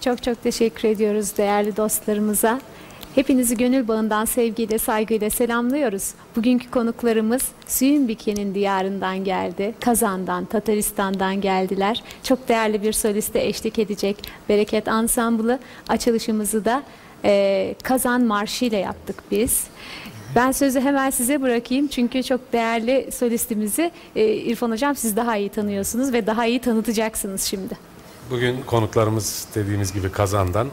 Çok çok teşekkür ediyoruz değerli dostlarımıza. Hepinizi gönül bağından sevgiyle, saygıyla selamlıyoruz. Bugünkü konuklarımız Süyünbike'nin diyarından geldi. Kazan'dan, Tataristan'dan geldiler. Çok değerli bir soliste eşlik edecek Bereket Ansamblı. Açılışımızı da Kazan Marşı ile yaptık biz. Ben sözü hemen size bırakayım çünkü çok değerli solistimizi İrfan Hocam siz daha iyi tanıyorsunuz ve daha iyi tanıtacaksınız şimdi. Bugün konuklarımız dediğimiz gibi Kazan'dan,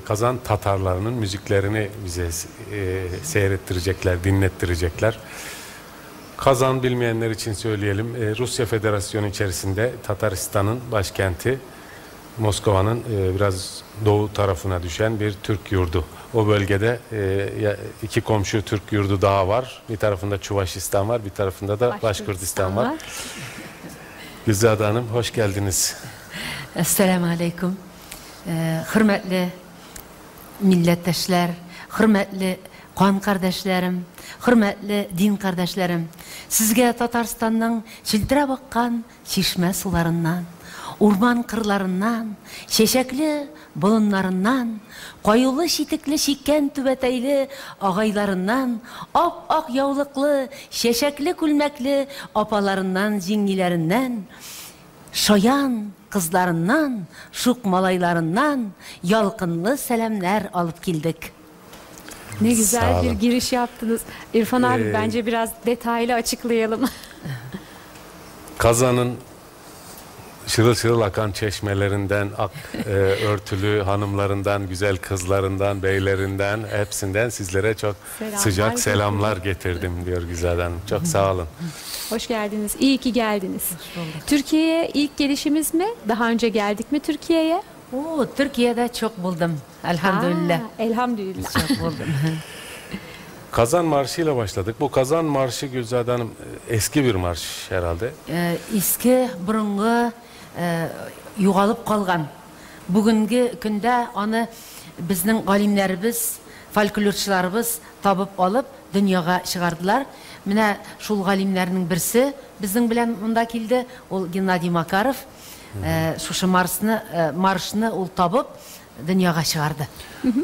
Kazan Tatarlarının müziklerini bize seyrettirecekler, dinlettirecekler. Kazan bilmeyenler için söyleyelim, Rusya Federasyonu içerisinde Tataristan'ın başkenti, Moskova'nın biraz doğu tarafına düşen bir Türk yurdu. O bölgede iki komşu Türk yurdu daha var. Bir tarafında Çuvaşistan var, bir tarafında da Başkurdistan var. Gülzade Hanım, hoş geldiniz. Esselamu Aleyküm. Hürmetli milletteşler, hürmetli kan kardeşlerim, hürmetli din kardeşlerim. Sizge Tataristan'ın çiltire bakkan çeşme sularından, urman kırlarından, şeşekli bulunlarından, koyulu şitikli şikken tübeteyli ağaylarından, ap-ak yavlıklı, şeşekli külmekli apalarından, zingilerinden, şoyan kızlarından, şuk malaylarından yalkınlı selamlar alıp geldik. Ne güzel bir giriş yaptınız. İrfan abi bence biraz detaylı açıklayalım. Kazan'ın şırıl şırıl akan çeşmelerinden, örtülü hanımlarından, güzel kızlarından, beylerinden, hepsinden sizlere çok sıcak selamlar getirdim diyor Güzade Hanım. Çok sağ olun. Hoş geldiniz. İyi ki geldiniz. Türkiye'ye ilk gelişimiz mi? Daha önce geldik mi Türkiye'ye? Türkiye'de çok buldum. Elhamdülillah. Elhamdülillah. Çok buldum. Kazan Marşı ile başladık. Bu Kazan Marşı Güzade Hanım eski bir marş herhalde. Eski, burungu, yoğalıp kalgan. Bugünkü günde onu bizning galimlerimiz, folklorchilarimiz tabıp alıp dünyaya çıkardılar. Mine şul galimlerinin birisi bizning bilen munda kildi. Ol Gennadiy Makarov. Şuşu marşını ol tabıp dünyaya çıkardı.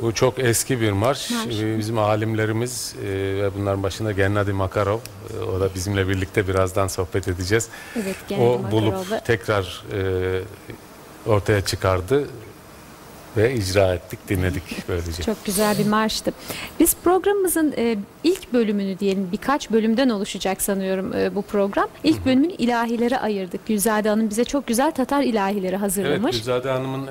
Bu çok eski bir marş. Bizim alimlerimiz ve bunların başında Gennadiy Makarov, o da bizimle birlikte birazdan sohbet edeceğiz. Evet, o bulup tekrar ortaya çıkardı ve icra ettik, dinledik böylece. Çok güzel bir marştı. Biz programımızın ilk bölümünü diyelim, birkaç bölümden oluşacak sanıyorum bu program. İlk bölümünü ilahilere ayırdık. Güzade Hanım bize çok güzel Tatar ilahileri hazırlamış. Evet, Güzade Hanım'ın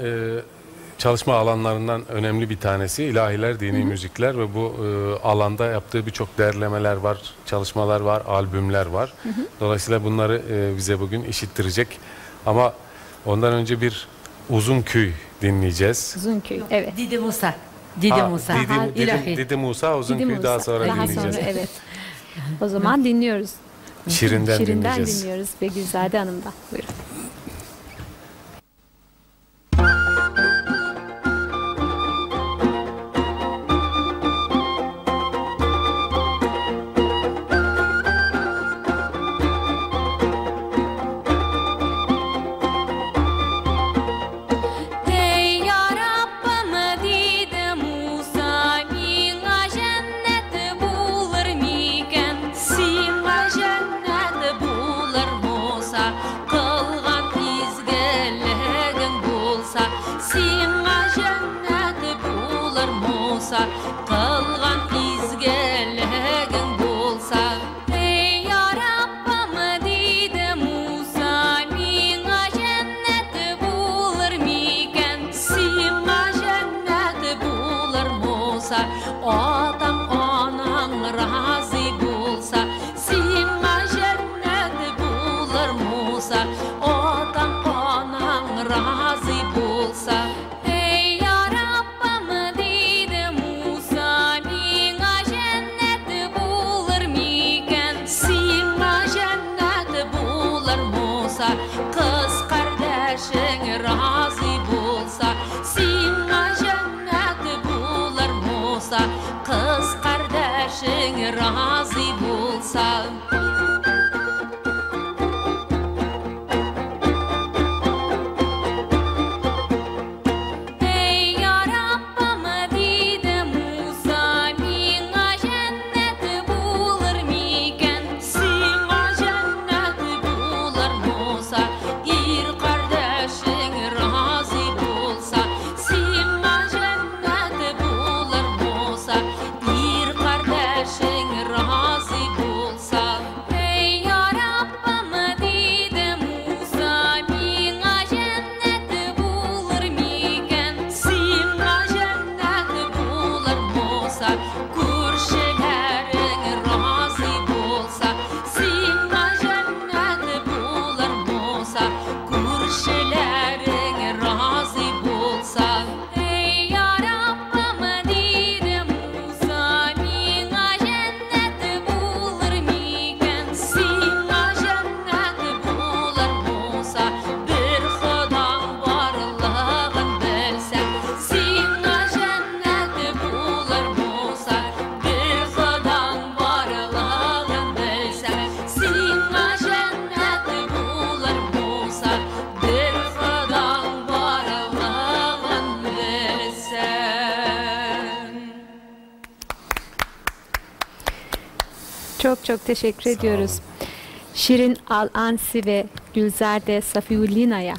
çalışma alanlarından önemli bir tanesi ilahiler, dini müzikler ve bu alanda yaptığı birçok derlemeler var, çalışmalar var, albümler var. Dolayısıyla bunları bize bugün işittirecek. Ama ondan önce bir Uzunköy dinleyeceğiz. Uzunköy, evet. Didi Musa. Didi Musa. Didi Musa, Uzunköy daha sonra dinleyeceğiz. Sonra, evet. O zaman dinliyoruz. Şirin'den dinleyeceğiz. Dinliyoruz ve Güzade Hanım'dan. Buyurun. Çok teşekkür ediyoruz. Şirin Al-Ansi ve Gülzade Safiullina'ya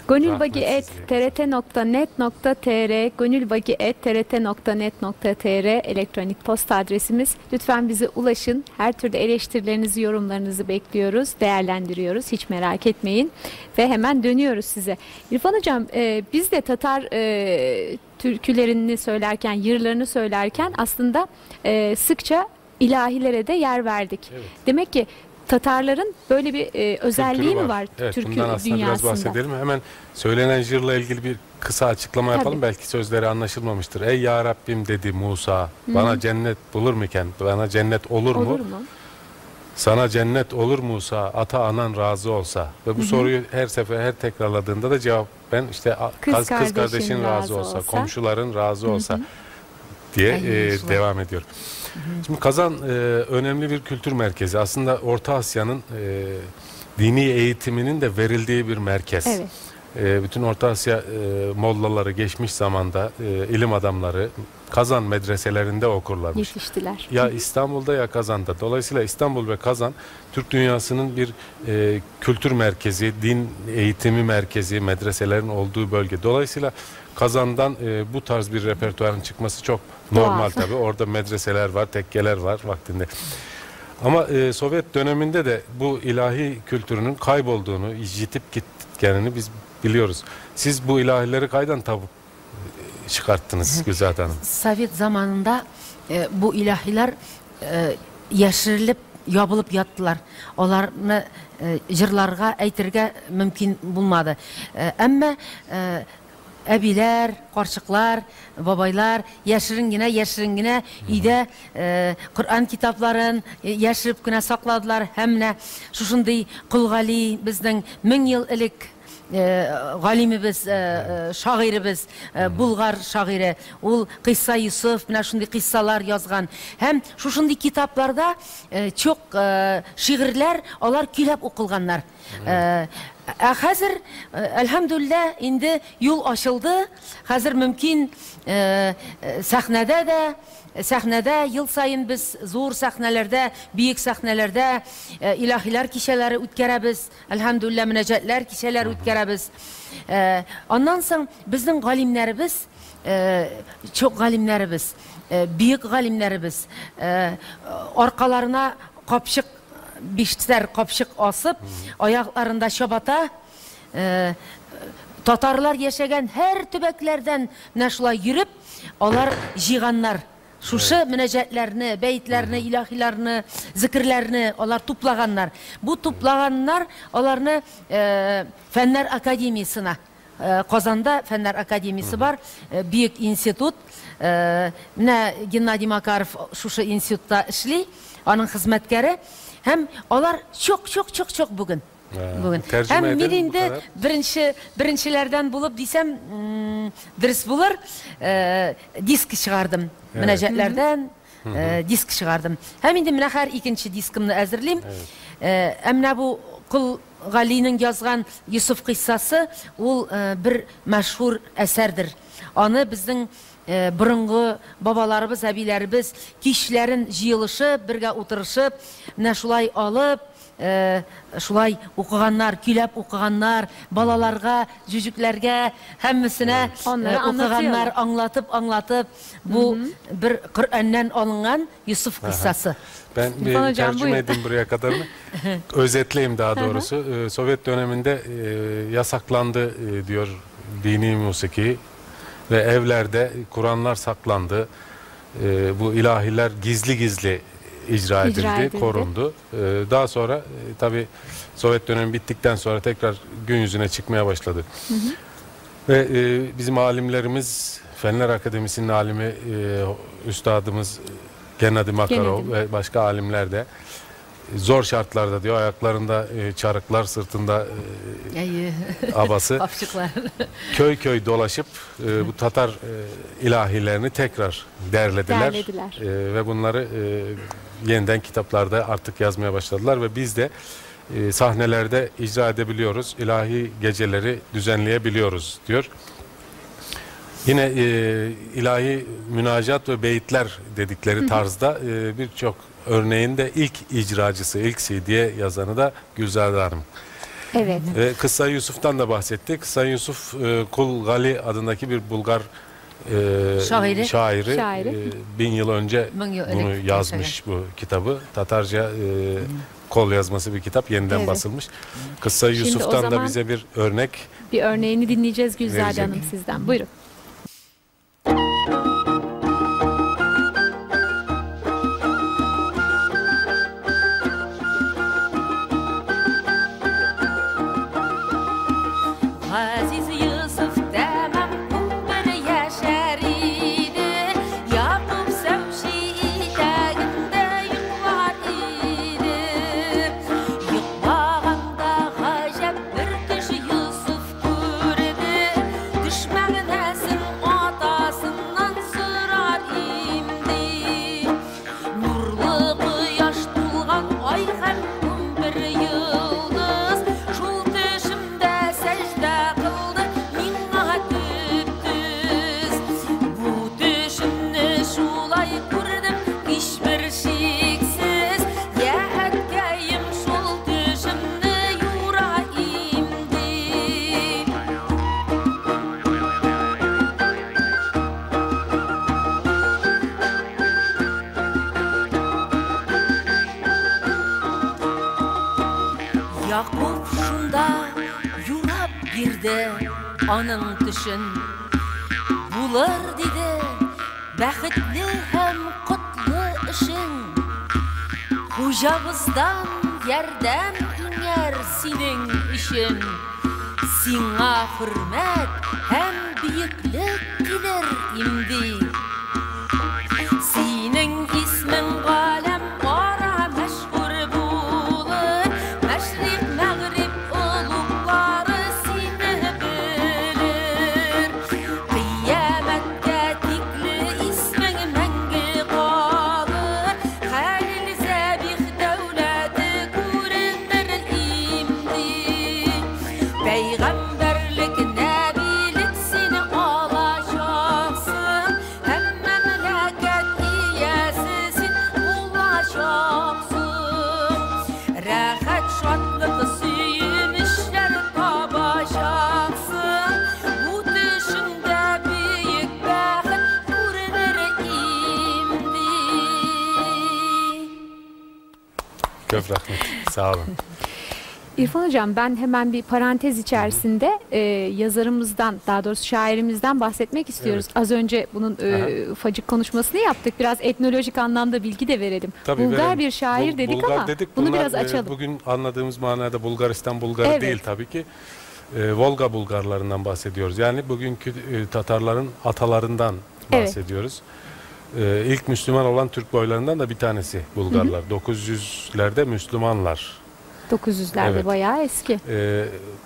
gönülbagi@trt.net.tr gönülbagi@trt.net.tr elektronik posta adresimiz. Lütfen bize ulaşın. Her türlü eleştirilerinizi, yorumlarınızı bekliyoruz, değerlendiriyoruz. Hiç merak etmeyin. Ve hemen dönüyoruz size. İrfan Hocam, biz de Tatar türkülerini söylerken, yırlarını söylerken aslında sıkça ilahilere de yer verdik. Evet. Demek ki Tatarların böyle bir özelliği mi var evet, türkü bundan aslında dünyasında? biraz bahsedelim. Hemen söylenen jırla ilgili bir kısa açıklama yapalım. Belki sözleri anlaşılmamıştır. Ey ya Rabbim dedi Musa, bana cennet bulur mu iken, bana cennet olur mu? Sana cennet olur Musa, ata anan razı olsa. Ve bu soruyu her sefer, her tekrarladığında da cevap ben işte kız kardeşin razı olsa, komşuların razı olsa diye devam ediyor. Şimdi Kazan önemli bir kültür merkezi. Aslında Orta Asya'nın dini eğitiminin de verildiği bir merkez. Evet. Bütün Orta Asya mollaları geçmiş zamanda ilim adamları Kazan medreselerinde okurlarmış. Yetiştiler. Ya İstanbul'da ya Kazan'da. Dolayısıyla İstanbul ve Kazan Türk dünyasının bir kültür merkezi, din eğitimi merkezi, medreselerin olduğu bölge. Dolayısıyla Kazan'dan bu tarz bir repertuarın çıkması çok normal tabii. Orada medreseler var, tekkeler var vaktinde. Ama Sovyet döneminde de bu ilahi kültürünün kaybolduğunu, yitip gittiğini biz biliyoruz. Siz bu ilahileri kaydan çıkarttınız Güzade Hanım? Sovyet zamanında bu ilahiler yaşırılıp, yapılıp yattılar. Onlarını jırlarga, aytırga mümkün bulmadı. Ama abiler, karşıklar, babaylar yaşırıngine ide Kur'an kitapların yaşırıp güne sakladılar. Hem ne şuşunday Kulgali bizden 1000 yıl ilik galimimiz, şairimiz, Bulgar şairi, ol Kissa Yusuf, buna şunday kissalar yazgan. Hem şuşunday kitaplarda çok şiirler, onlar külep okulganlar. Hazır elhamdülillah indi yol açıldı. Hazır mümkün sahnede yıl sayın biz zor sahnelerde, büyük sahnelerde ilahiler kişileri ütkərəbiz. Elhamdülillah münəcətlər kişileri ütkərəbiz. Ondan sonra bizim galimlerimiz çok galimlerimiz, büyük galimlerimiz arkalarına kapşık bişler kapşık asıp ayaklarında şabata Tatarlar yaşayan her tübeklerden neşla yürüp onlar jiganlar şuşu münecetlerini, beyitlerini, ilahilerini, zikirlerini onlar toplaganlar. Bu toplaganlar onlarını Fenler Akademisi'ne Kazan'da Fenler Akademisi var. Büyük institut. Ne Gennadiy Makarov şuşu institutta işli. Onun hizmetkari. Hem onlar çok bugün. Hem birinde birinçilerden bulup desem ders bulur disk çıkardım. Münecetlerden disk çıkardım. Hem indi mine her ikinci diskimni hazırlayayım. Emne bu Kul Gali'nin yazgan Yusuf kıssası ol bir meşhur eserdir. Onu bizim burungu babalarımız, abilerimiz kişilerin jıyılışıp, birge oturuşup, ne şulay alıp, şulay okuganlar, külep okuganlar, balalarga, cücüklerge, hemmisine okuganlar anlatıp, bu bir Kur'an'dan alıngan Yusuf kıssası. Ben tercüme edeyim buraya kadarını. Özetleyeyim daha doğrusu. Sovyet döneminde yasaklandı diyor dini musiki. Ve evlerde Kur'anlar saklandı. Bu ilahiler gizli icra edildi, korundu. Daha sonra tabi Sovyet dönemi bittikten sonra tekrar gün yüzüne çıkmaya başladı. Ve bizim alimlerimiz, Fenler Akademisi'nin alimi üstadımız Gennadiy Makarov ve başka alimler de zor şartlarda diyor, ayaklarında çarıklar, sırtında abası köy dolaşıp bu Tatar ilahilerini tekrar derlediler. Ve bunları yeniden kitaplarda artık yazmaya başladılar ve biz de sahnelerde icra edebiliyoruz, ilahi geceleri düzenleyebiliyoruz diyor. Yine ilahi münacat ve beyitler dedikleri tarzda birçok örneğin de ilk icracısı, ilk CD'ye yazanı da Gülzade Hanım. Evet. Kıssa Yusuf'tan da bahsettik. Kıssa Yusuf Kul Gali adındaki bir Bulgar şairi. 1000 yıl önce bunu yazmış bu kitabı. Tatarca kol yazması bir kitap, yeniden basılmış. Kıssa Yusuf'tan da bize bir örnek. Bir örneğini dinleyeceğiz Gülzade Hanım sizden. Buyurun. Yakup şunda yurap girdi anın düşün. Bular dedi bəxtli hem kutlu işin. Hocabızdan yerdem iner senin işin. Sina hürmet hem büyüklük gelir imdi. Senin ismin galem ara meşhur bulur. Meşrik mağrib ulukları seni bilir. Kıyamette tikli ismin mengi kalır. Halil zebih devleti görünür imdi. Peygamberlik nebilik seni alacaksın. Hem memleket iyesisin ulaşacaksın. Rahat şatlık suyumuşlar tabacaksın. Bu düşünde büyük bəxt görünür imdi. Köf rahmet. Sağ olun. İrfan Hocam, ben hemen bir parantez içerisinde yazarımızdan, daha doğrusu şairimizden bahsetmek istiyoruz. Evet. Az önce bunun ufacık konuşmasını yaptık. Biraz etnolojik anlamda bilgi de verelim. Tabii Bulgar verelim. bir şair dedik Bulgar ama dedik. bunu Bunlar, biraz açalım. Bugün anladığımız manada Bulgaristan Bulgarı Evet. değil tabii ki. Volga Bulgarlarından bahsediyoruz. Yani bugünkü Tatarların atalarından bahsediyoruz. İlk Müslüman olan Türk boylarından da bir tanesi Bulgarlar. 900'lerde Müslümanlar. 900'lerde Evet. bayağı eski.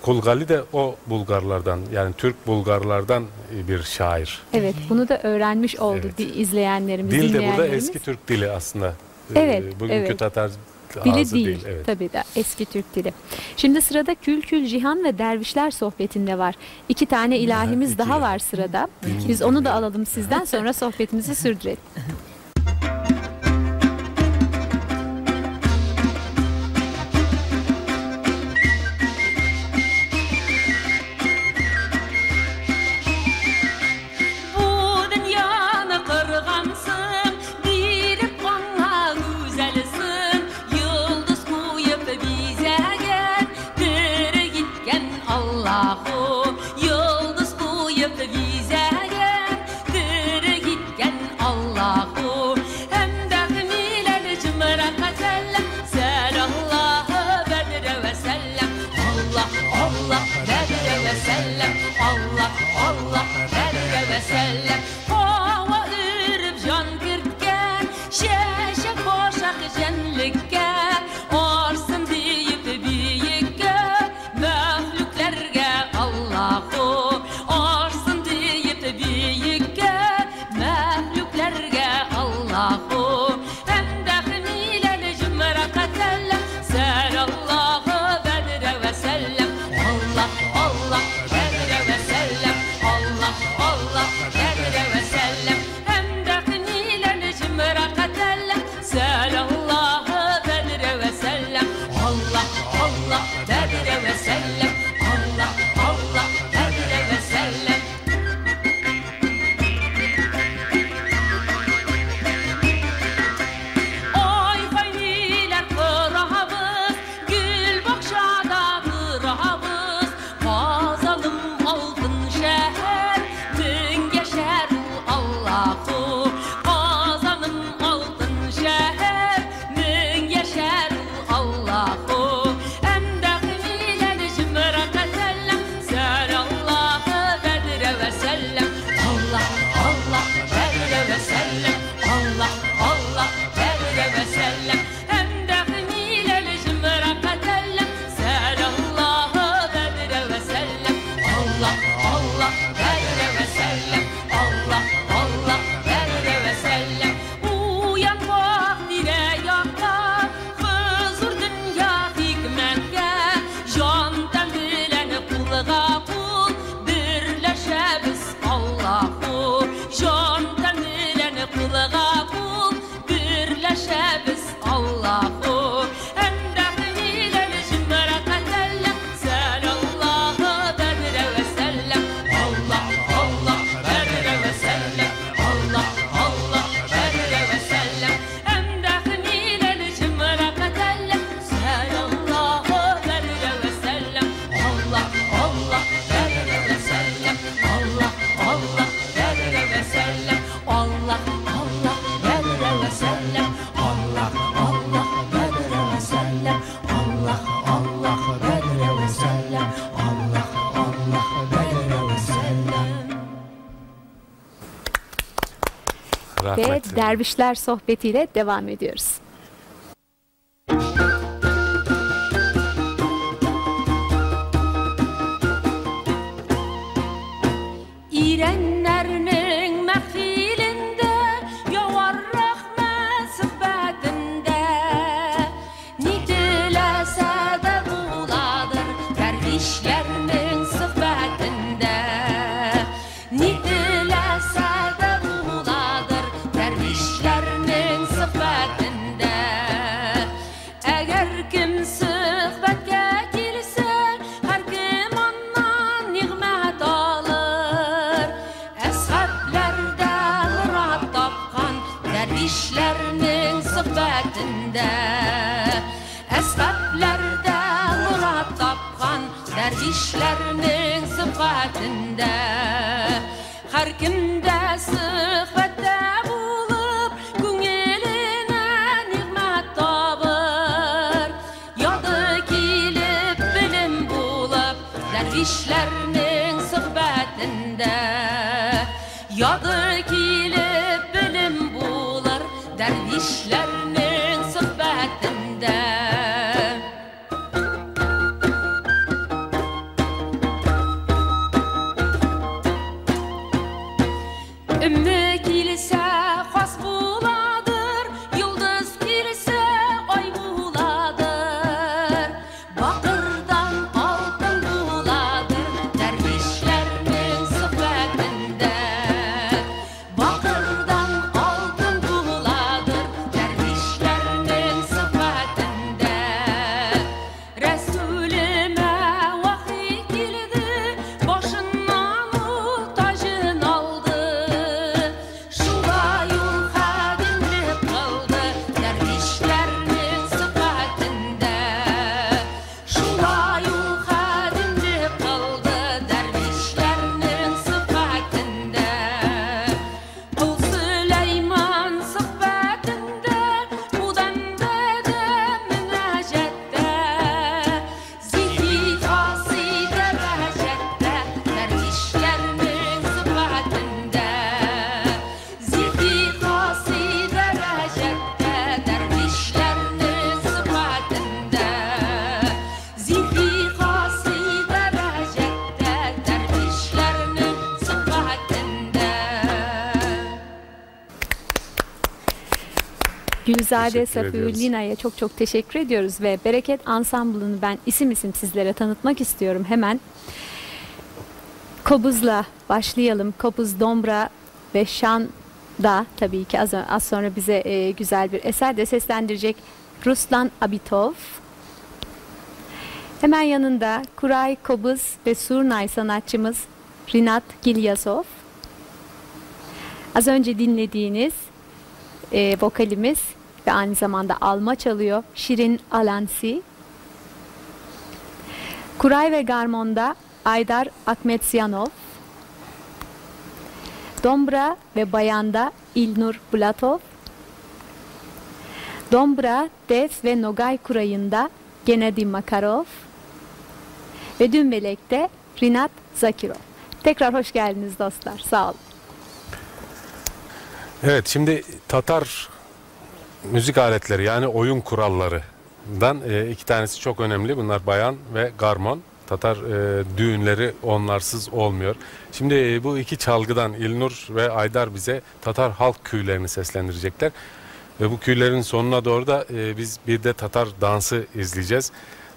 Kulgali de o Bulgarlardan, yani Türk Bulgarlardan bir şair. Evet, bunu da öğrenmiş oldu Evet. izleyenlerimiz, Dil de dinleyenlerimiz. burada eski Türk dili aslında. Evet, Bugünkü evet. Tatar Dili ağzı değil, değil. Evet. tabii de eski Türk dili. Şimdi sırada Kül Cihan ve Dervişler sohbetinde var. 2 tane ilahimiz iki daha ilah. var sırada. Biz onu da alalım sizden, sonra sohbetimizi sürdürelim. Bu dünyanı kırgansın, bilip bana güzelsin. Yıldız koyup bize gel, dere gitken Allahu. Yıldız koyup bize gel, dere gitken Allahu. Hem de milel cımra katellem, selallahu bedre ve sellem. Allah Allah bedre ve sellem. Allah Allah bedre ve sellem. Hava ürüp can kürtken, şeşe koşak cenlikке. Arsın deyip büyükke, möhlüklerge Allahu. Arsın deyip büyükke, möhlüklerge Allahu. Hem de milel cümre katellem, selallahu bedre ve sellem. Allah Allah bedre Allah Allah berre ve sellem Allah Allah berre ve sellem uyan vaktire yakta huzur dünya hikmetke jandan bilen kulga kul birleşebiz Allahu jandan bilen kulga kul birleşebiz Allahu Ve dervişler sohbetiyle devam ediyoruz. İrenlerinin mehfilinde yavar rahmet sıhbetinde nitilese de buladır dervişlerinin sıhbetinde nitilese de buladır dervişlerinin sıhbetinde eğer kim sıhbetke girse her kim ondan nimet alır eshablerde murat tapkan dervişlerinin sıhbetinde eshablerde murat tapkan dervişlerinin sıhbetinde her kimde sıhbette bulup güngeline nimet tabır yadı kilip bilim bulup dervişlerinin sıhbetinde yadı kilip bilim bulur dervişlerinin sıhbetinde ümmü kilise has buladır yıldız kilise ay buladır bakırdan altın buladır dervişlerinin sıhbetinde bakırdan altın buladır dervişlerinin sıhbetinde Resulüme vahiy geldi başından tacın aldı şuva yol hadimlik kıldı dervişlerinin sıhbetinde şuva yol hadimlik kıldı dervişlerinin sıhbetinde Kul Süleyman sıhbetinde budan bede münacette zikri tasi derecette dervişlerinin sıhbetinde zikri tasi derecette dervişlerinin sıhbetinde zikri tasi derecette dervişlerinin sıhbetinde Gülzade Teşekkür Safiye ediyoruz. Lina'ya çok çok teşekkür ediyoruz ve Bereket Ansamblı'nı ben isim isim sizlere tanıtmak istiyorum hemen. Kobuz'la başlayalım. Kobuz, Dombra ve Şan'da tabii ki az sonra bize güzel bir eser de seslendirecek Ruslan Abitov. Hemen yanında Kuray, Kobuz ve Surnay sanatçımız Rinat Gilyasov. Az önce dinlediğiniz vokalimiz ve aynı zamanda alma çalıyor Şirin Alansi. Kuray ve Garmon'da Aydar Akmetsyanov. Dombra ve Bayan'da İlnur Bulatov. Dombra, Def ve Nogay Kuray'ında Gennady Makarov. Ve Dümbelek'te Rinat Zakirov. Tekrar hoş geldiniz dostlar. Sağ olun. Evet, şimdi Tatar müzik aletleri yani oyun kurallarından iki tanesi çok önemli. Bunlar bayan ve garmon. Tatar düğünleri onlarsız olmuyor. Şimdi bu iki çalgıdan İlnur ve Aydar bize Tatar halk küylerini seslendirecekler. Ve bu küylerin sonuna doğru da biz bir de Tatar dansı izleyeceğiz.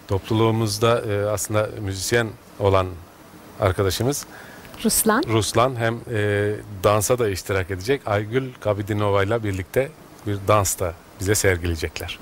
Topluluğumuzda aslında müzisyen olan arkadaşımız Ruslan hem dansa da iştirak edecek. Aygül Kabidinova ile birlikte bir dans da bize sergileyecekler.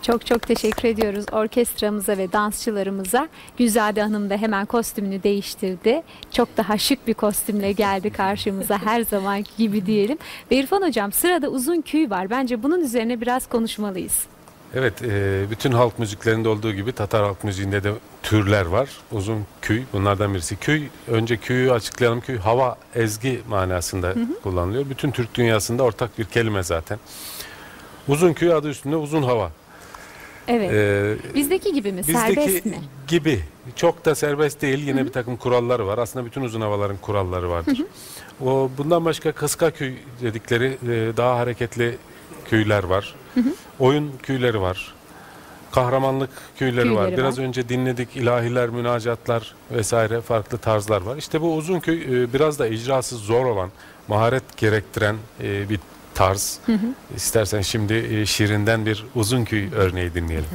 Çok çok teşekkür ediyoruz orkestramıza ve dansçılarımıza. Gülzade Hanım da hemen kostümünü değiştirdi. Çok daha şık bir kostümle geldi karşımıza her zamanki gibi diyelim. Ve İrfan Hocam, sırada uzun küy var. Bence bunun üzerine biraz konuşmalıyız. Evet, bütün halk müziklerinde olduğu gibi Tatar halk müziğinde de türler var. Uzun küy bunlardan birisi. Küy, önce küyü açıklayalım. Küy hava, ezgi manasında kullanılıyor. Bütün Türk dünyasında ortak bir kelime zaten. Uzun küy adı üstünde uzun hava. Evet. Bizdeki gibi mi? Serbest mi? Gibi. Çok da serbest değil. Yine bir takım kuralları var. Aslında bütün uzun havaların kuralları vardır. Bundan başka kıska küy dedikleri daha hareketli küyler var. Oyun küyleri var. Kahramanlık küyleri var. Biraz önce dinledik, ilahiler, münacatlar vesaire farklı tarzlar var. İşte bu uzun küy biraz da icrası zor olan, maharet gerektiren bir tarz. İstersen şimdi şiirinden bir uzun küy örneği dinleyelim.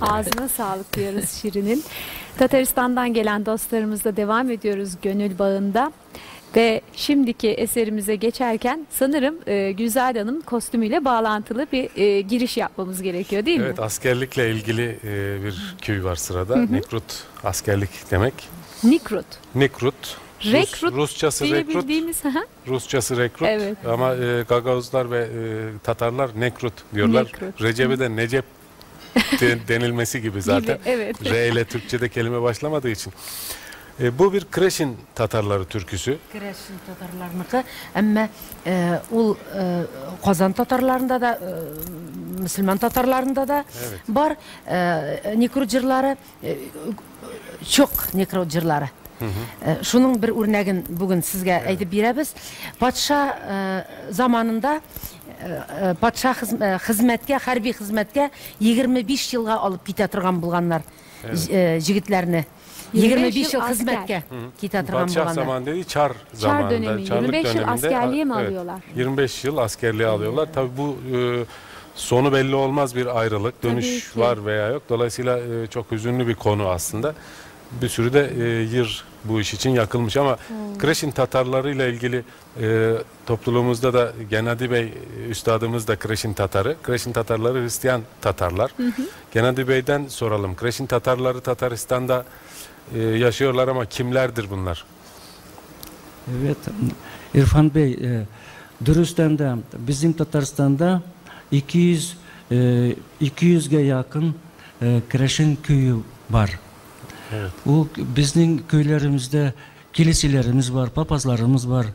Ağzına sağlık diyoruz Şirin'in. Tataristan'dan gelen dostlarımızla devam ediyoruz Gönül Bağı'nda. Ve şimdiki eserimize geçerken sanırım Gülzade Hanım kostümüyle bağlantılı bir giriş yapmamız gerekiyor değil mi? Evet, askerlikle ilgili bir köy var sırada. Nikrut askerlik demek. Nikrut. Nikrut. Rekrut Rusçası rekrut. diyebildiğimiz. Rusçası rekrut. Evet. Ama Gagavuzlar ve Tatarlar nekrut diyorlar. Nekrut. Recep'e de Necep denilmesi gibi zaten. Evet. R ile Türkçe'de kelime başlamadığı için. Bu bir Kreşin Tatarları türküsü. Kreşin Tatarlarınınkı, ama ul Kazan Tatarlarında da, Müslüman Tatarlarında da var. Nikrut jırları çok Nikrut jırları. Şunun bir örneğin bugün sizge aytıp berебez. Padşah zamanında padşah hizmetke, harbiy hizmetke 25 yılga alıp kete turgan bulganlar jigitlerini 25 25 yıl yıl hizmetke kitatıran Padişah bolanda. zamanı dediği Çar zamanında. dönemi, Çarlık 25 yıl döneminde, askerliğe mi evet, alıyorlar? 25 yıl askerliğe alıyorlar. Tabii bu sonu belli olmaz bir ayrılık. Tabii Dönüş ki. var veya yok. Dolayısıyla çok hüzünlü bir konu aslında. Bir sürü de yır bu iş için yakılmış ama Kreşin Tatarları ile ilgili topluluğumuzda da Genadi Bey üstadımız da Kreşin Tatarı. Kreşin Tatarları Hristiyan Tatarlar. Genadi Bey'den soralım. Kreşin Tatarları Tataristan'da yaşıyorlar ama kimlerdir bunlar? Evet, İrfan Bey, dürüstten de bizim Tataristan'da 200'e yakın Kreşin köyü var. Evet. Bu bizim köylerimizde kiliselerimiz var, papazlarımız var.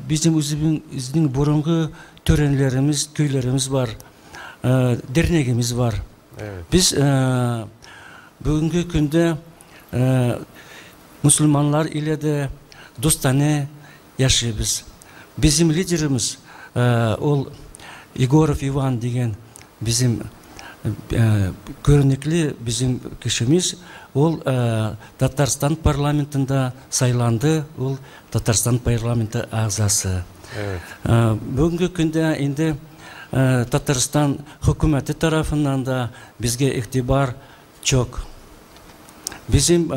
Bizim özümüzün burungu törenlerimiz, köylerimiz var. Derneğimiz var. Evet. Biz bugünkü günde Müslümanlar ile de dostane yaşıyoruz. Bizim liderimiz ol Igorov Ivan degen bizim görünekli bizim kişimiz. Ol Tatarstan parlamentinde saylandı. Ol Tatarstan parlamenti azası. Evet. Bugünkü günde indi Tatarstan hükümeti tarafından da bizge itibar çok. Bizim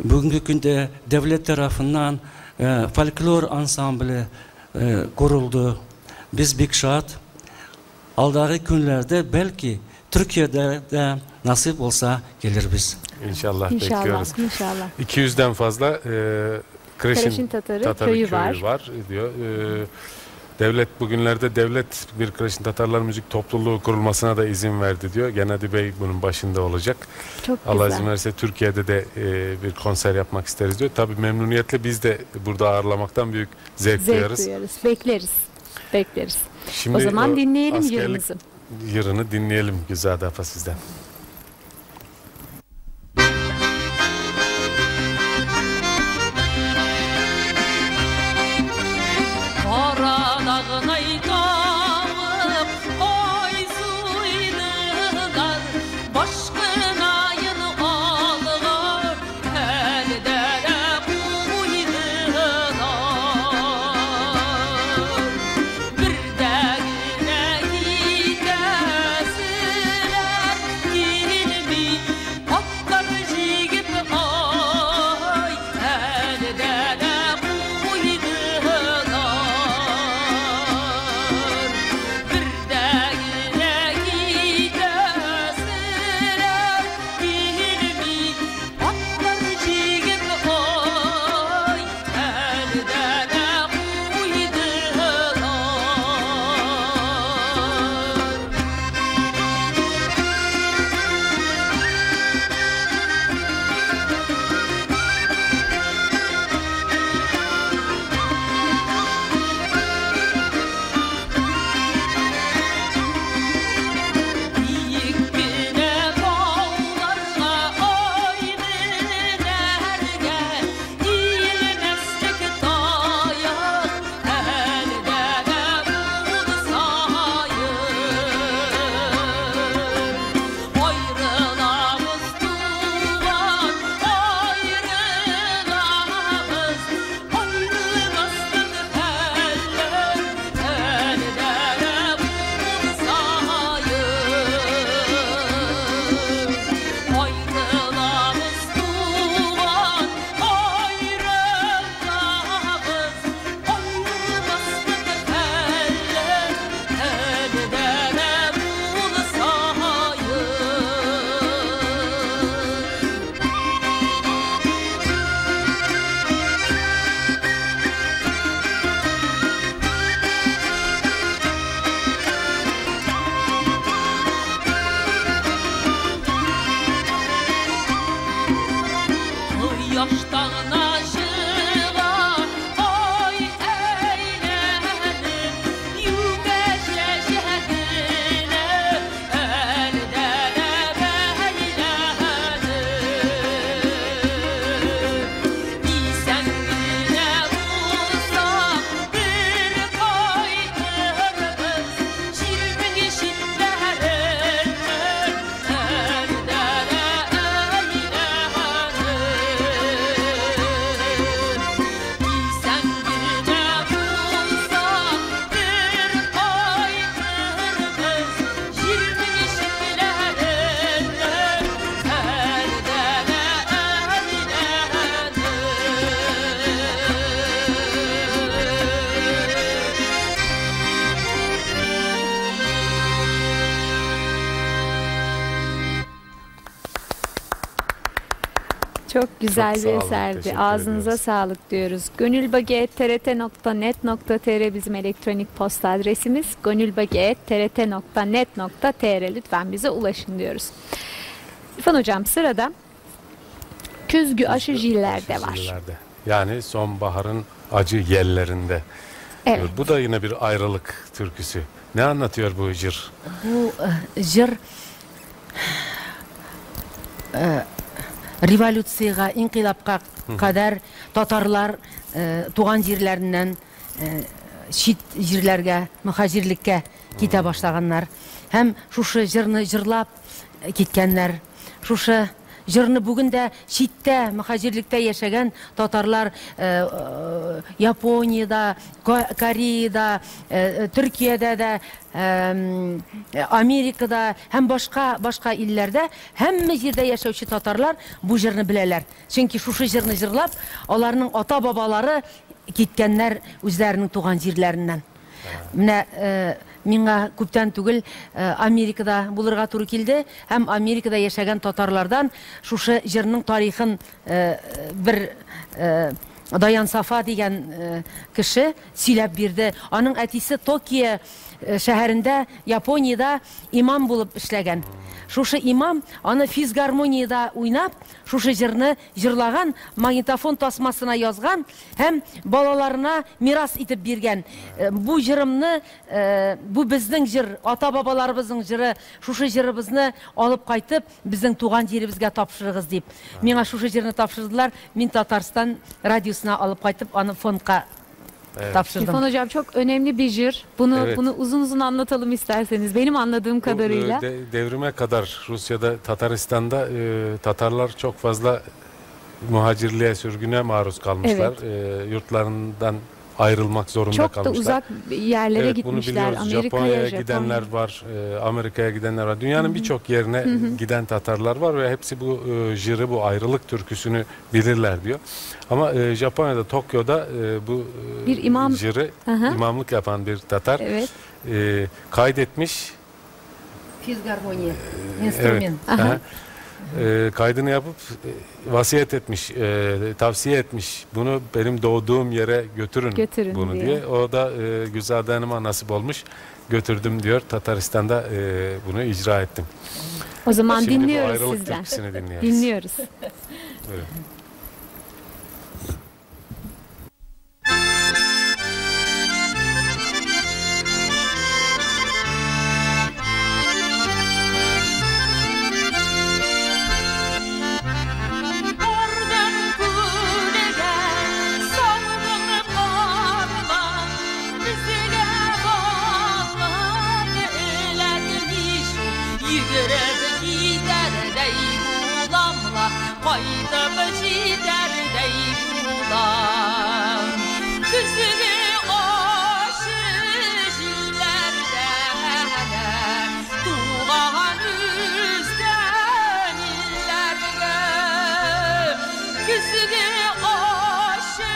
bugünkü günde devlet tarafından folklor ansambli kuruldu. Biz Big Shot aldığı günlerde belki Türkiye'de de nasip olsa gelir biz. İnşallah, İnşallah, bekliyoruz. inşallah. 200'den fazla Kreşin Tatarı köyü var. Diyor. Devlet bugünlerde devlet bir Kreşin Tatarlar müzik topluluğu kurulmasına da izin verdi diyor. Genadi Bey bunun başında olacak. Çok Allah güzel. izin verirse Türkiye'de de bir konser yapmak isteriz diyor. Tabii memnuniyetle biz de burada ağırlamaktan büyük zevk duyarız. Duyarız. Bekleriz. Bekleriz. Şimdi O zaman dinleyelim askerlik yırımızı. Yırını dinleyelim Güzade Apa sizden. Kara dağın aytağım oyzuydılar Başkınayın alğar Elde buydılar Bir dağına gidesiler Dilmi atlar jigip ay Elde Çok güzel Çok bir sağ olun, eserdi. teşekkür Ağzınıza ediyoruz. sağlık diyoruz. gönülbagi@trt.net.tr bizim elektronik posta adresimiz. gönülbagi@trt.net.tr lütfen bize ulaşın diyoruz. İrfan Hocam sırada Küzgü Aşı Jiller'de var. Jillerde. Yani sonbaharın acı yellerinde. Evet. diyor. Bu da yine bir ayrılık türküsü. Ne anlatıyor bu jır? Bu jır revolюцияға, инқилапқа kadar Tatarlar туған жерлерінен шит жерлерге, мұхажирлікке кете башлағаннар. Һәм шушы жырны жырлап кеткәннәр. Шушы жырны бүген дә шиттә, мұхажирліктә яшәгән татарлар Японияда, Кореяда, Төркиядә дә, Америкада һәм башка илләрдә һәммә җирдә яшәүче татарлар бу җырны беләләр. Чөнки шушы җырны җырлап, аларның ата-бабалары киткәннәр үзләренең туган җирләреннән. Менә миңа күптән түгел Америкада булырга туры килде һәм Америкада яшәгән татарлардан шушы җырның тарихын бер Даян Сафа дигән кеше сөйләп бирде. Аның әтисе Токио шәһәрендә, Япониядә имам булып эшләгән. Шушы имам аны физгармонияда уйнап, шушы җырны җырлаган, магнитофон тасмасына язган һәм балаларына мирас итеп биргән. Бу җырымны, бу безнең җыр, ата-бабаларыбызның җыры, шушы җырыбызны алып кайтып, безнең туган җиребезгә тапшырыгыз дип. Миңа шушы җырны тапшырдылар. Мин Татарстан радиосына алып кайтып, аны фондка tapşırdım. İrfan Hocam çok önemli bir jır. Evet. Bunu uzun uzun anlatalım isterseniz. Benim anladığım kadarıyla. Devrime kadar Rusya'da, Tataristan'da Tatarlar çok fazla muhacirliğe, sürgüne maruz kalmışlar. Yurtlarından ayrılmak zorunda Çok kalmışlar. da uzak yerlere Evet, gitmişler. bunu biliyoruz. Japonya'ya Amerika'ya, gidenler var, Amerika'ya gidenler var. Dünyanın birçok yerine giden Tatarlar var ve hepsi bu jırı, bu ayrılık türküsünü bilirler diyor. Ama Japonya'da, Tokyo'da bu Bir imam- jırı, imamlık yapan bir Tatar Evet. kaydetmiş. Fizgarmoniya, Evet. instrument. Aha. Kaydını yapıp vasiyet etmiş, tavsiye etmiş. Bunu benim doğduğum yere götürün bunu diye. diye. O da Güzade Hanım'a nasip olmuş. Götürdüm diyor. Tataristan'da bunu icra ettim. O zaman Şimdi bu dinliyoruz ayrılık sizden. türküsünü dinliyoruz. Dinliyoruz. Buyurun. Oradan kuleyen salgın karman bizine bağlan eğlenmiş yürüp gider dey bulamla kaydıp gider dey bulam kızını aşı jillerde tuğan üstten illerge kızını aşı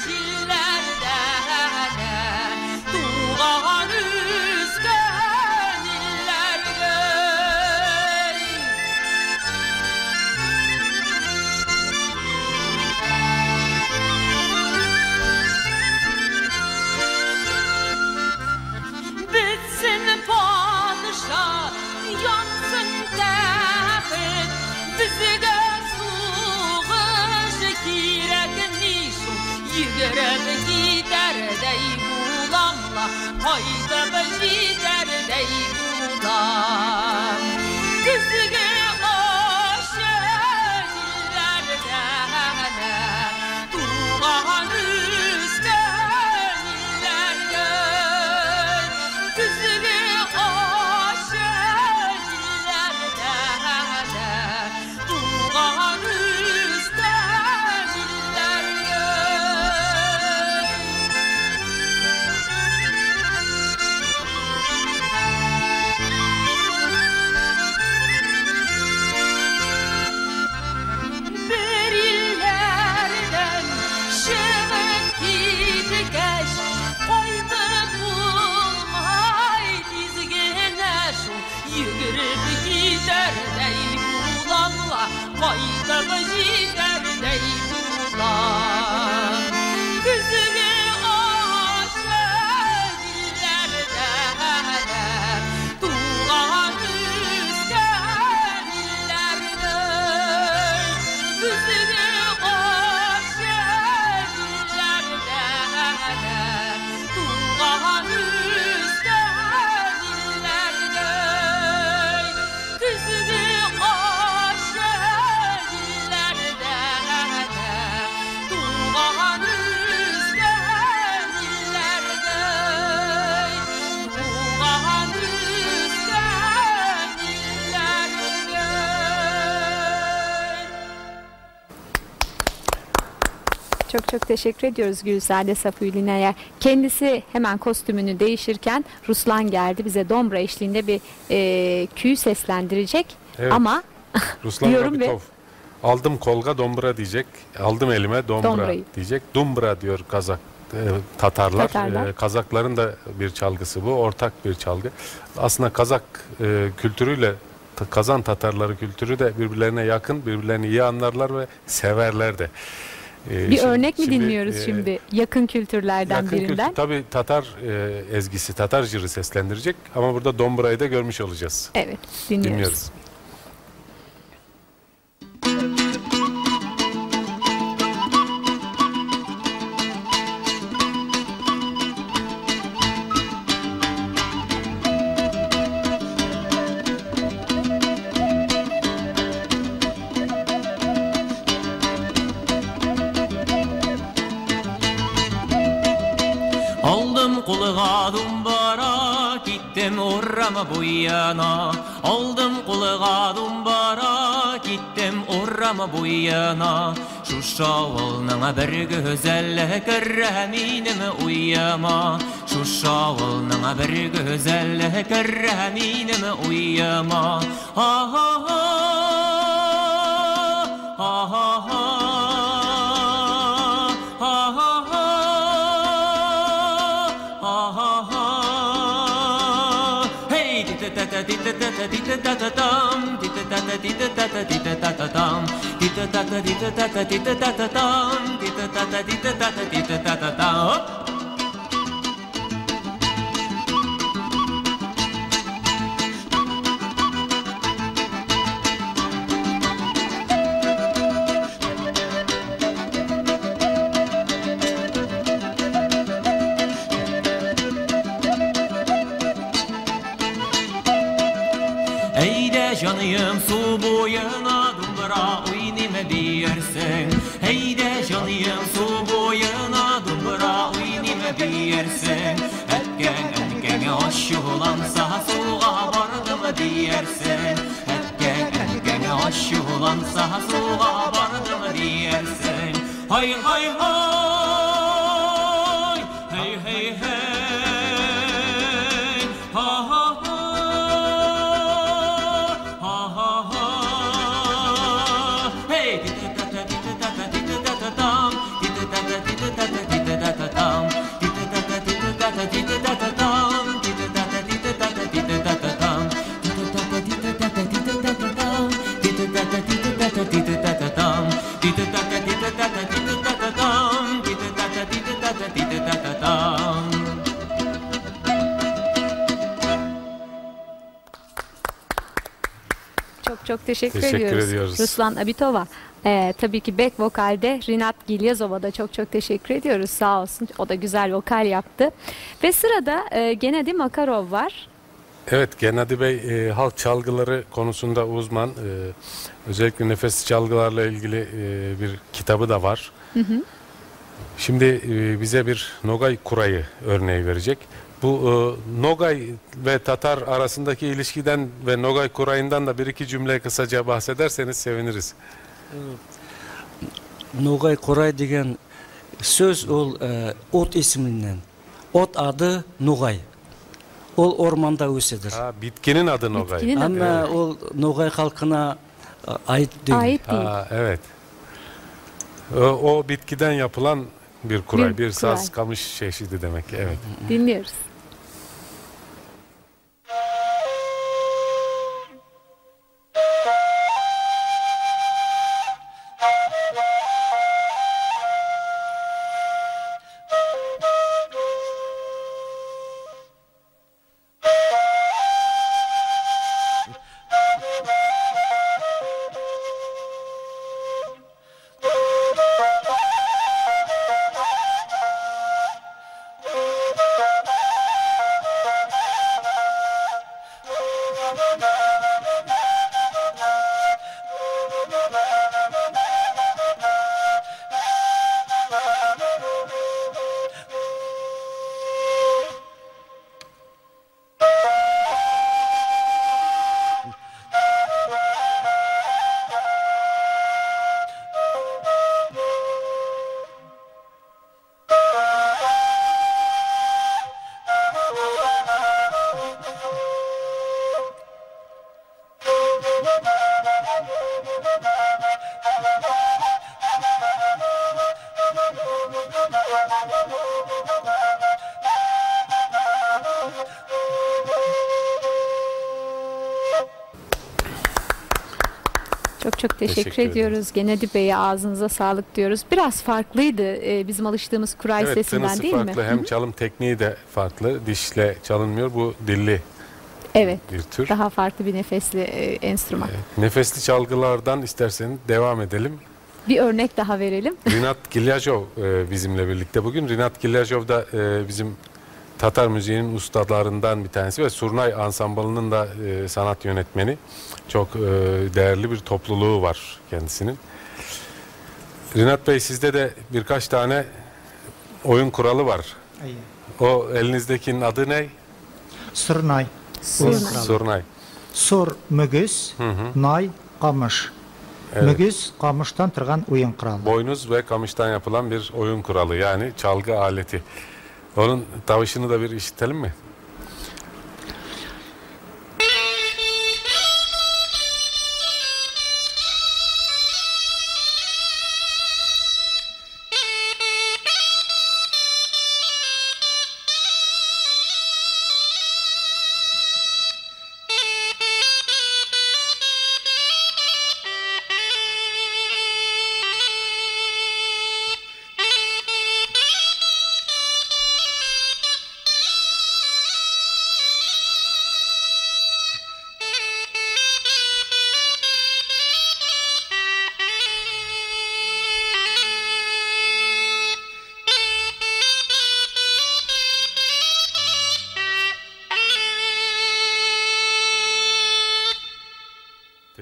jillerde tuğan üstten illerge bitsin padişah, yansın tepet, bizge suğuş kirekmiş, yürüp gider dey bulamla, haydıp gider dey bulam. Kızge aşı jillerde, tuğan üstten illerge kızını aşı jillerde tuğan üstten illerge Baylığı jiderdey bulan Güzülü aşık illerde Tuğan üstten illerde Güzülü aşık illerde Tuğan üstten illerde Güzülü aşık illerde Tuğan üstten illerde Tuğan üstten illerde Çok çok teşekkür ediyoruz Gülzade Safiulina'ya. Kendisi hemen kostümünü değişirken Ruslan geldi bize Dombra eşliğinde bir küyü seslendirecek. Evet. Ama Ruslan diyorum ve Rabitov. Aldım kolga dombra diyecek. Aldım elime dombra Dombrayı. diyecek. Dumbra diyor Kazak Tatarlar. Tatarlar. Kazakların da bir çalgısı bu. Ortak bir çalgı. Aslında Kazak kültürüyle Kazan Tatarları kültürü de birbirlerine yakın, birbirlerini iyi anlarlar ve severler de. bir örnek mi dinliyoruz şimdi yakın kültürlerden Yakın birinden? kültür, tabii Tatar ezgisi, Tatar jırı seslendirecek ama burada dombrayı da görmüş olacağız. Evet, dinliyoruz. Dinliyoruz. Aldım kulağa dumbara, gittim orama bu yana. Aldım kulağa dumbara, gittim orama bu yana. Şu şavalnına bir güzelle kerreminime uyama. Şu şavalnına bir güzelle kerreminime uyama. Ha ha ha, ha ha ha. Hop! Heyde canıyım su boyuna dumbra oynime diyersin. Heyde canıyım su boyuna dumbra oynime diyersin. Etken aşık olansa suğa vardı mı diyersin. Etken aşık olansa suğa vardı mı diyersin. Hay hay hay, hey hey hey, ha ha ha. Çok teşekkür Teşekkür ediyoruz. ediyoruz. Ruslan Abitova. Tabii ki back vokalde Rinat Gilyazov'a da çok teşekkür ediyoruz. Sağ olsun. O da güzel vokal yaptı. Ve sırada Gennady Makarov var. Evet, Gennady Bey halk çalgıları konusunda uzman. Özellikle nefes çalgılarla ilgili bir kitabı da var. Şimdi bize bir Nogay Kurayı örneği verecek. Bu Nogay ve Tatar arasındaki ilişkiden ve Nogay Kurayı'ndan da bir iki cümle kısaca bahsederseniz seviniriz. Nogay Koray деген söz ol ot isminden. Ot adı Nogay. Ol ormanda ösedir. Ha, bitkinin adı Nogay. Bitkinin adı. Ama ol Nogay halkına ait değil. Ait değil. Ha, evet. O bitkiden yapılan bir kuray, bir saz kuray. kamış çeşidi demek. Evet. Dinliyoruz. Çok teşekkür Teşekkür ediyoruz. Genedi Bey'e ağzınıza sağlık diyoruz. Biraz farklıydı bizim alıştığımız kuray Evet, sesinden tınısı değil farklı. mi? Hem çalım tekniği de farklı. Dişle çalınmıyor. Bu dilli Evet. bir tür. Daha farklı bir nefesli enstrüman. Nefesli çalgılardan isterseniz devam edelim. Bir örnek daha verelim. Rinat Gilyajov bizimle birlikte bugün. Rinat Gilyajov da bizim Tatar müziğinin ustalarından bir tanesi ve Surnay Ansamblı'nın da sanat yönetmeni. Çok değerli bir topluluğu var kendisinin. Rinat Bey, sizde de birkaç tane oyun kuralı var. O elinizdekinin adı ne? Surnay. Surnay. Sur mügüz, nay kamış. Mügüz kamıştan tırgan oyun kralı. Boynuz ve kamıştan yapılan bir oyun kuralı, yani çalgı aleti. Onun tavışını da bir işitelim mi?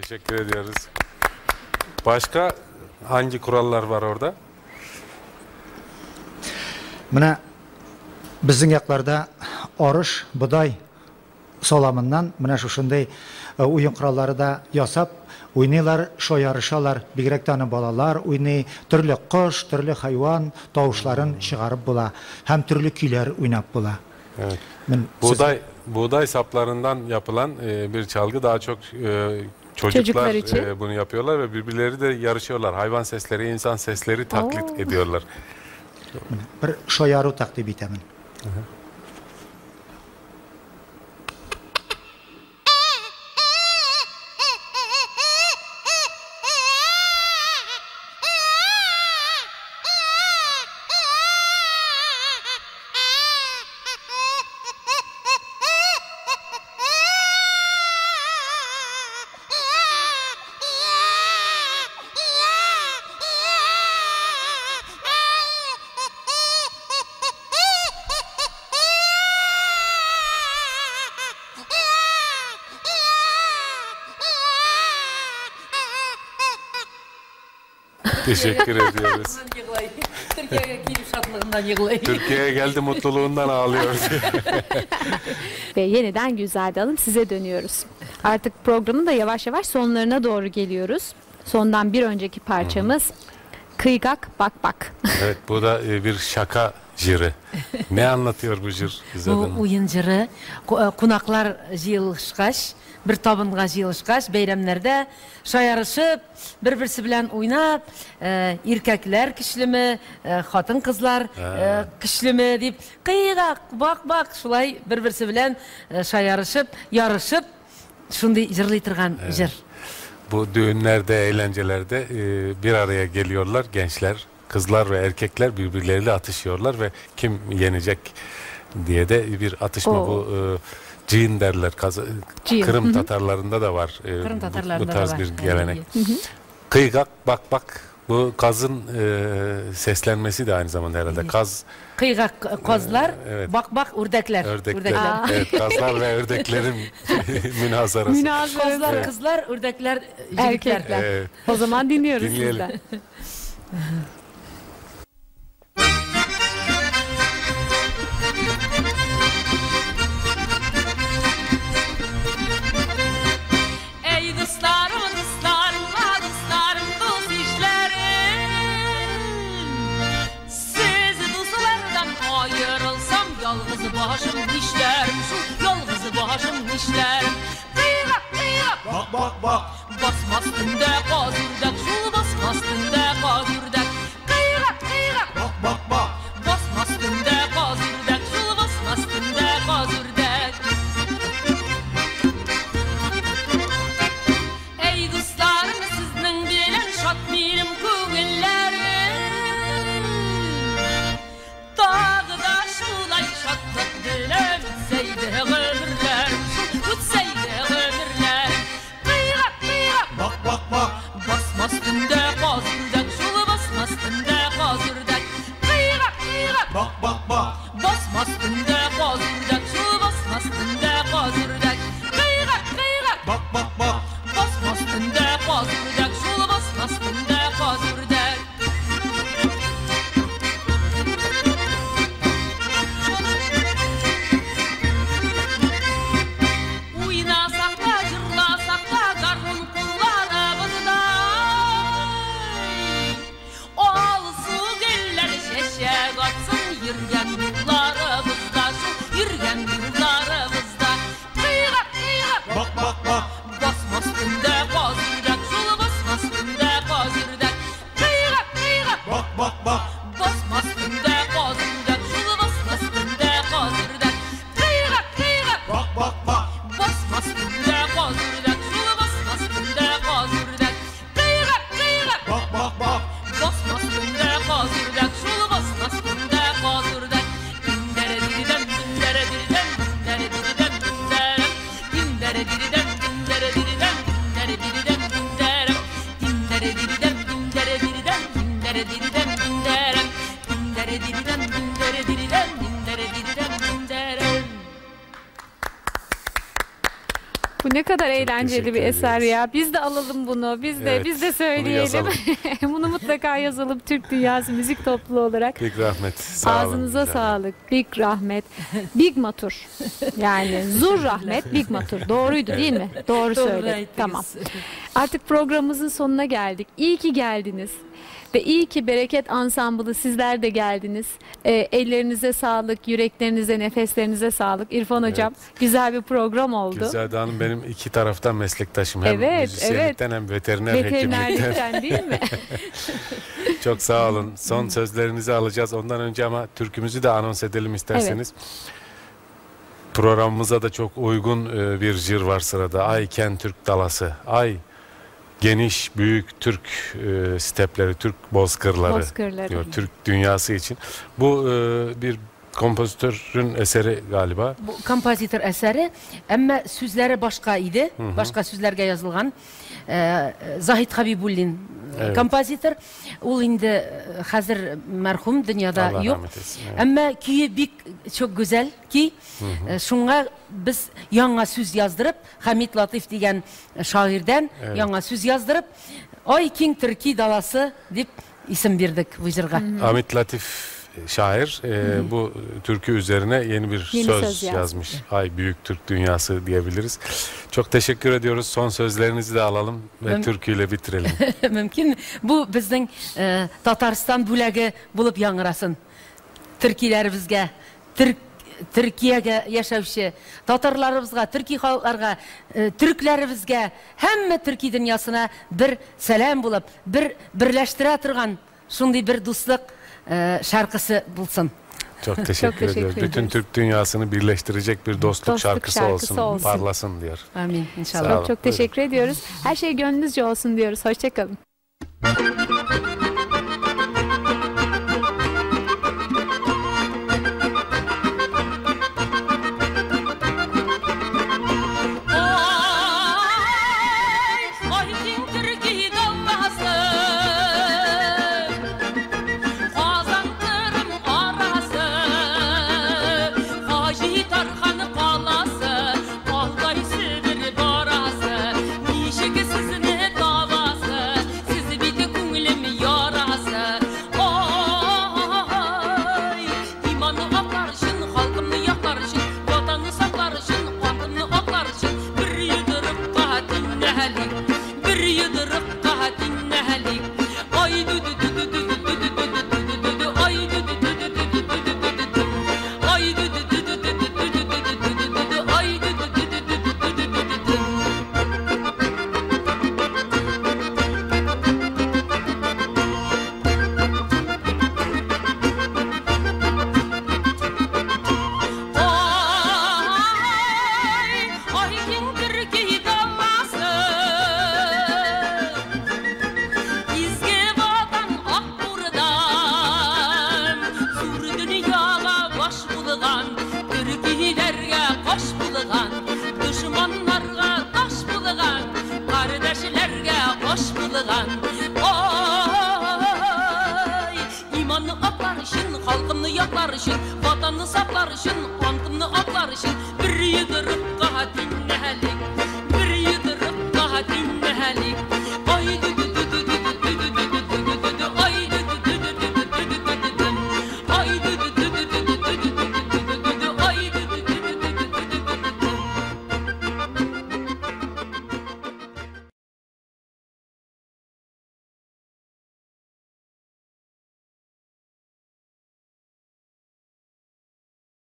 Teşekkür ediyoruz. Başka hangi kurallar var orada? Mına bizim yaklarda oruç, buday solamından mına şuşunday oyun kuralları da yasap oynuyorlar, yarışalar, bigrek tane balalar oynuyor, türlü kuş, türlü hayvan, tavuşların çıkarıp bula, hem türlü küyler oynap bula. Evet. Ben Buğday saplarından yapılan bir çalgı, daha çok çocuklar için. bunu yapıyorlar ve birbirleri de yarışıyorlar. Hayvan sesleri, insan sesleri taklit ediyorlar. bir şoyaru takdim etemin. Teşekkür ediyoruz. Türkiye'ye gelip şatlığından yığılayım. Türkiye'ye geldi, mutluluğundan ağlıyor. Ve yeniden Güzel Dalım, size dönüyoruz. Artık programın da yavaş yavaş sonlarına doğru geliyoruz. Sondan bir önceki parçamız Kıygak Bak Bak. Evet, bu da bir şaka jiri. Ne anlatıyor bu jir? Bu oyun jiri, kunaklar jıyılışkaş, bir tabınga jıyılışkaş, beyramlarda şayarışıp, birbirisi bilen oynap, erkekler kişlimi, hatın kızlar kişlimi deyip, kıygak bak bak, şulay birbirisi bilen şayarışıp, yarışıp, şunday jırlaytırgan jir. Bu düğünlerde, eğlencelerde bir araya geliyorlar gençler, kızlar ve erkekler birbirleriyle atışıyorlar ve kim yenecek diye de bir atışma. Bu cin derler. Kırım Tatarlarında da var Kırım Tatarlarında bu tarz da var. bir gelenek. Kıygak bak bak, bu kazın seslenmesi de aynı zamanda herhalde. Kaz, Kıygak kozlar, evet. bak bak ördekler. ördekler. Evet, kazlar ve ördeklerin münazarası. Kozlar, kızlar, ördekler, Erkekler. O zaman dinliyoruz Dinleyelim. sizden. Ey dostlarım, dostlarım, dostlarım, dost işlerim. Siz dostlardan ayrılsam yalnız başım işlerim, şu yalnız başım işlerim. Kıygak, kıygak, Bak bak bak. basmastın da kazırdak, şul basmastın da kazırdak. yürgen yollarımızda, şu yürgen yollarımızda. Kıyığa kıyığa Bak bak bak. basma üstünde koz yürgen, şulu basma üstünde koz yürgen. Kıyığa kıyığa Bak bak bak. basma üstünde koz yürgen, şulu basma üstünde koz yürgen. Kıyığa kıyığa Bak bak bak. basma üstünde koz yürgen, şulu basma üstünde koz yürgen. Kıyığa kıyığa Bak bak bak. basma üstünde koz yürgen, şulu basma üstünde koz yürgen. Dindere diriden dindere diriden dindere diriden dinderem. Dindere diriden dindere diriden dindere diriden dinderem. Dindere diriden dindere diriden dindere diriden dinderem. Dindere diriden dindere diriden dindere diriden dinderem. Bu ne kadar eğlenceli bir teşekkür eser ederiz. ya. Biz de alalım bunu. Biz de Evet, biz de bunu söyleyelim. yazalım. Bunu mutlaka yazalım Türk Dünyası Müzik Topluluğu olarak. Big rahmet. Sağ olun, Ağzınıza güzel. sağlık. Big rahmet. Big matur. Yani zur rahmet, big matur. Doğruydu değil mi? Doğru söyledim. ettiniz. Tamam. Artık programımızın sonuna geldik. İyi ki geldiniz. Ve iyi ki Bereket Ansamblı sizler de geldiniz. Ellerinize sağlık, yüreklerinize, nefeslerinize sağlık. İrfan Hocam güzel bir program oldu. Güzide Hanım benim iki taraftan meslektaşım. Hem Evet, müzisyenlikten hem veteriner hekimlikten. Veterinerlikten değil mi? Çok sağ olun. Son sözlerinizi alacağız. Ondan önce ama türkümüzü de anons edelim isterseniz. Programımıza da çok uygun bir jır var sırada. Ayken Türk dalası. Ay geniş, büyük Türk stepleri, Türk bozkırları, Bozkırları. diyor. Türk dünyası için. Bu bir kompozitörün eseri galiba. Bu kompozitör əsəri, əmmə sözləri başqa idi. Başqa sözlərə yazılған. Zahid Habibullin Evet. kompozitör. Ol indi hazır mərhum, dünyada Allah yox. rahmet etsin, evet. Әmmə küyü bik çok güzel ki, şunğa biz yana söz yazdırıp, Hamid Latif degen şairden yana söz yazdırıp, Ay King Türkiye dalası deyip isim verdik bu jırga. Hamid Latif şair bu türkü üzerine yeni bir Yeni söz söz yazmış. Ay büyük Türk dünyası diyebiliriz. Çok teşekkür ediyoruz. Son sözlerinizi de alalım ve türküyle bitirelim. Mümkün. Bu bizning Tataristan bölegi bulup yangrasın. Türkiye'lerimizge, Türkiye'ge yaşavşı, Tatarlarımızga, Türkiye halklarga, Türklerimizge, hem Türkiye dünyasına bir selam bulup, birleştire turgan şunday bir dostluk şarkısı bulsun. Çok teşekkür ediyoruz. teşekkür Bütün ederiz. Türk dünyasını birleştirecek bir dostluk şarkısı olsun. olsun. Parlasın diyor. Amin inşallah. Sağ olun. Çok teşekkür ediyoruz. Her şey gönlünüzce olsun diyoruz. Hoşçakalın. Ay King Türkiye dalası, Kazandırım arası, Hacı Tarhan kalası, Kaldaysı bir barası, Nişiki sizin davası, sizi bir kunglim yarası. Ay imanı aklarışın, halkımı yaklarışın, vatanı saklarışın, halkımı aklarışın, bir yıdırıp kahatin nehalik, bir yıdırıp kahatin nehalik. Ay dü dü dü dü dü dü dü dü dü dü dü dü dü, ay dü dü dü dü dü dü dü dü dü dü. Ay dü dü dü dü dü dü dü dü dü dü dü dü, ay dü dü dü dü dü dü dü dü dü dü. Ay King Türkiye dalası, İzge vatan ak buradan, sur dünyaya baş bulgan, Türkiye'lerge baş bulgan, düşmanlarga taş bulgan, kardeşlerge hoş bulgan. Ay imanı aklarışın, halkını yaklarışın, vatanını saklarışın,